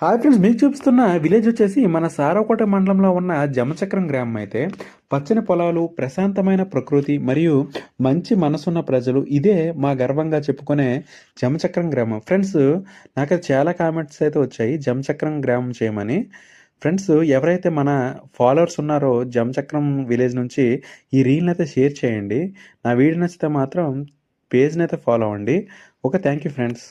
Hi friends, మీకు చూపిస్తున్న village వచ్చేసి మన సారవకోట మండలంలో ఉన్న జమచక్రం గ్రామం. అయితే పచ్చని పొలాలు, ప్రశాంతమైన ప్రకృతి మరియు మంచి మనసున్న ప్రజలు, ఇదే మా గర్వంగా చెప్పుకునే జమచక్రం గ్రామం. ఫ్రెండ్స్, నాకు చాలా కామెంట్స్ అయితే వచ్చాయి జమచక్రం గ్రామం చేయమని. ఫ్రెండ్స్, ఎవరైతే మన ఫాలోవర్స్ ఉన్నారో జమచక్రం విలేజ్ నుంచి ఈ రీల్ని అయితే షేర్ చేయండి. నా వీడియో నచ్చితే మాత్రం పేజ్ని అయితే ఫాలో అవ్వండి. Okay, thank you friends.